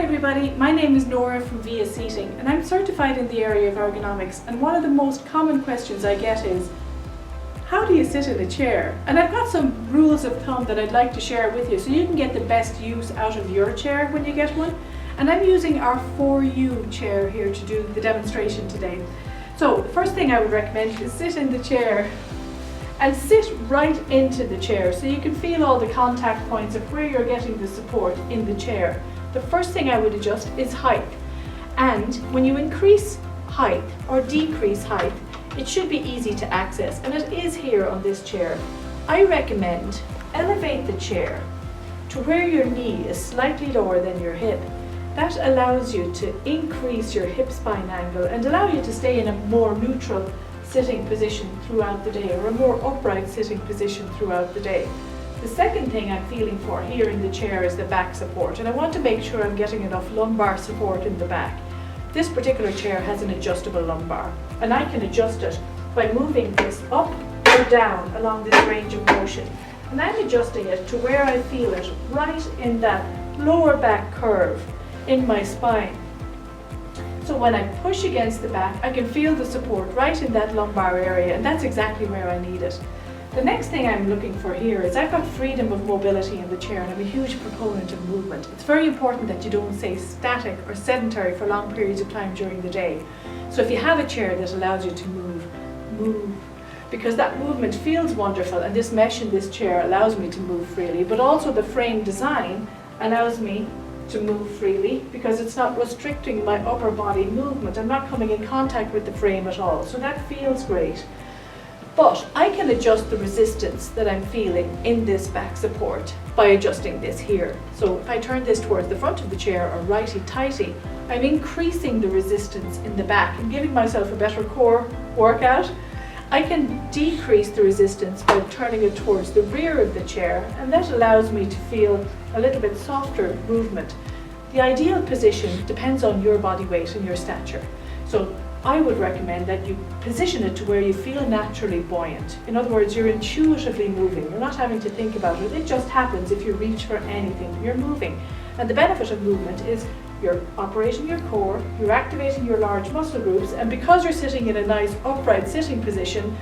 everybody, my name is Nora from Via Seating and I'm certified in the area of ergonomics, and one of the most common questions I get is, how do you sit in a chair? And I've got some rules of thumb that I'd like to share with you so you can get the best use out of your chair when you get one. And I'm using our 4U chair here to do the demonstration today. So the first thing I would recommend is sit in the chair and sit right into the chair so you can feel all the contact points of where you're getting the support in the chair. The first thing I would adjust is height, and when you increase height or decrease height, it should be easy to access, and it is here on this chair. I recommend elevate the chair to where your knee is slightly lower than your hip. That allows you to increase your hip spine angle and allow you to stay in a more neutral sitting position throughout the day, or a more upright sitting position throughout the day. The second thing I'm feeling for here in the chair is the back support, and I want to make sure I'm getting enough lumbar support in the back. This particular chair has an adjustable lumbar, and I can adjust it by moving this up or down along this range of motion. And I'm adjusting it to where I feel it, right in that lower back curve in my spine. So when I push against the back, I can feel the support right in that lumbar area, and that's exactly where I need it. The next thing I'm looking for here is I've got freedom of mobility in the chair, and I'm a huge proponent of movement. It's very important that you don't stay static or sedentary for long periods of time during the day. So if you have a chair that allows you to move, because that movement feels wonderful, and this mesh in this chair allows me to move freely, but also the frame design allows me to move freely because it's not restricting my upper body movement. I'm not coming in contact with the frame at all, so that feels great. But I can adjust the resistance that I'm feeling in this back support by adjusting this here. So if I turn this towards the front of the chair, or righty-tighty, I'm increasing the resistance in the back and giving myself a better core workout. I can decrease the resistance by turning it towards the rear of the chair, and that allows me to feel a little bit softer movement. The ideal position depends on your body weight and your stature. So I would recommend that you position it to where you feel naturally buoyant. In other words, you're intuitively moving. You're not having to think about it. It just happens if you reach for anything. You're moving. And the benefit of movement is you're operating your core, you're activating your large muscle groups, and because you're sitting in a nice upright sitting position,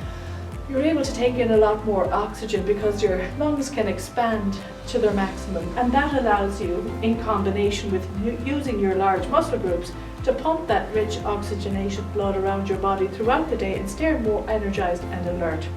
you're able to take in a lot more oxygen because your lungs can expand to their maximum, and that allows you, in combination with using your large muscle groups, to pump that rich oxygenated blood around your body throughout the day and stay more energized and alert.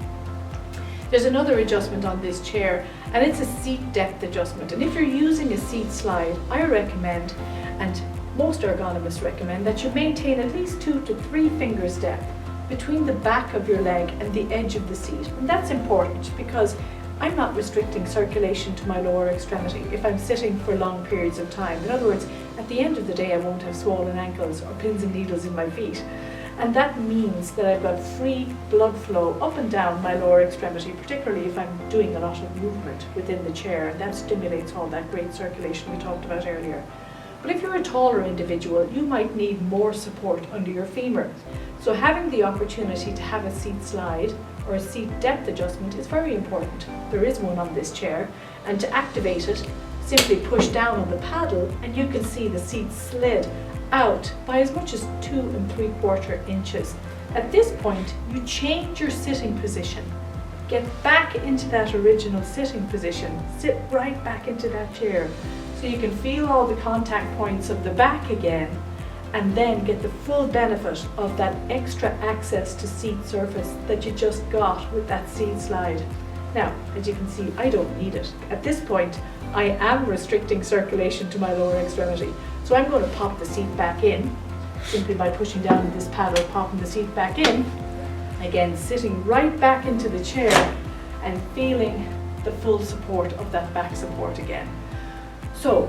There's another adjustment on this chair, and it's a seat depth adjustment. And if you're using a seat slide, I recommend, and most ergonomists recommend, that you maintain at least 2 to 3 fingers depth between the back of your leg and the edge of the seat. And that's important because I'm not restricting circulation to my lower extremity if I'm sitting for long periods of time. In other words, at the end of the day, I won't have swollen ankles or pins and needles in my feet. And that means that I've got free blood flow up and down my lower extremity, particularly if I'm doing a lot of movement within the chair, and that stimulates all that great circulation we talked about earlier. But if you're a taller individual, you might need more support under your femur. So having the opportunity to have a seat slide or a seat depth adjustment is very important. There is one on this chair, and to activate it, simply push down on the paddle and you can see the seat slid out by as much as 2 3/4 inches. At this point, you change your sitting position. Get back into that original sitting position. Sit right back into that chair so you can feel all the contact points of the back again, and then get the full benefit of that extra access to seat surface that you just got with that seat slide. Now, as you can see, I don't need it. At this point, I am restricting circulation to my lower extremity. So I'm going to pop the seat back in, simply by pushing down this paddle, popping the seat back in. Again, sitting right back into the chair and feeling the full support of that back support again. So,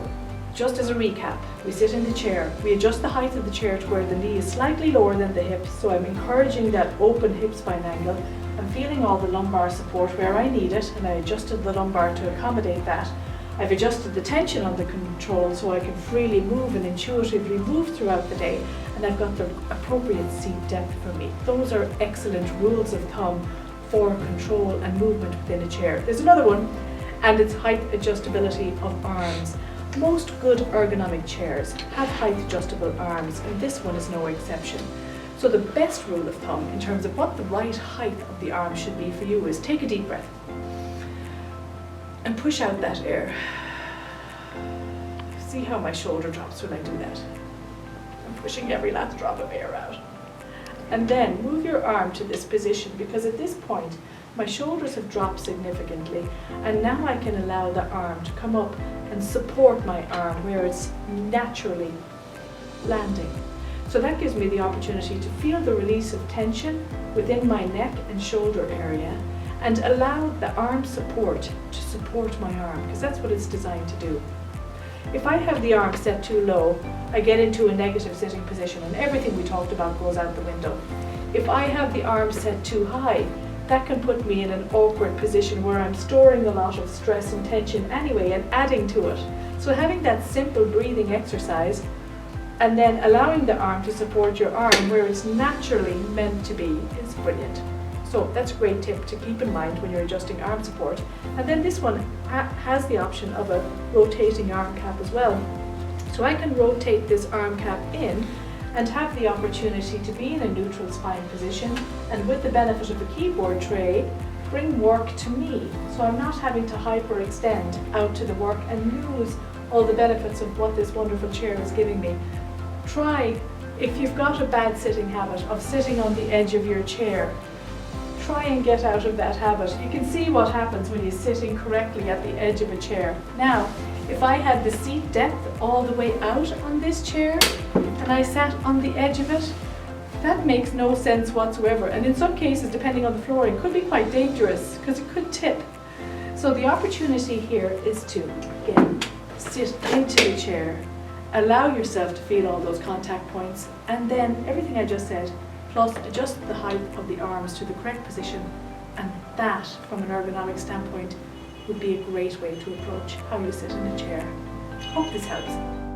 just as a recap, we sit in the chair, we adjust the height of the chair to where the knee is slightly lower than the hips, so I'm encouraging that open hip spine angle. I'm feeling all the lumbar support where I need it, and I adjusted the lumbar to accommodate that. I've adjusted the tension on the control so I can freely move and intuitively move throughout the day, and I've got the appropriate seat depth for me. Those are excellent rules of thumb for control and movement within a chair. There's another one, and it's height adjustability of arms. Most good ergonomic chairs have height adjustable arms, and this one is no exception. So the best rule of thumb in terms of what the right height of the arm should be for you is take a deep breath and push out that air. See how my shoulder drops when I do that? I'm pushing every last drop of air out. And then move your arm to this position, because at this point my shoulders have dropped significantly, and now I can allow the arm to come up and support my arm where it's naturally landing. So that gives me the opportunity to feel the release of tension within my neck and shoulder area, and allow the arm support to support my arm, because that's what it's designed to do. If I have the arm set too low, I get into a negative sitting position and everything we talked about goes out the window. If I have the arm set too high, that can put me in an awkward position where I'm storing a lot of stress and tension anyway and adding to it. So having that simple breathing exercise and then allowing the arm to support your arm where it's naturally meant to be is brilliant. So that's a great tip to keep in mind when you're adjusting arm support. And then this one has the option of a rotating arm cap as well. So I can rotate this arm cap in and have the opportunity to be in a neutral spine position, and with the benefit of a keyboard tray, bring work to me. So I'm not having to hyperextend out to the work and lose all the benefits of what this wonderful chair is giving me. Try, if you've got a bad sitting habit of sitting on the edge of your chair, try and get out of that habit. You can see what happens when you're sitting correctly at the edge of a chair. Now, if I had the seat depth all the way out on this chair and I sat on the edge of it, that makes no sense whatsoever. And in some cases, depending on the flooring, could be quite dangerous because it could tip. So the opportunity here is to, again, sit into the chair, allow yourself to feel all those contact points, and then everything I just said, plus adjust the height of the arms to the correct position, and that, from an ergonomic standpoint, would be a great way to approach how you sit in a chair. Hope this helps.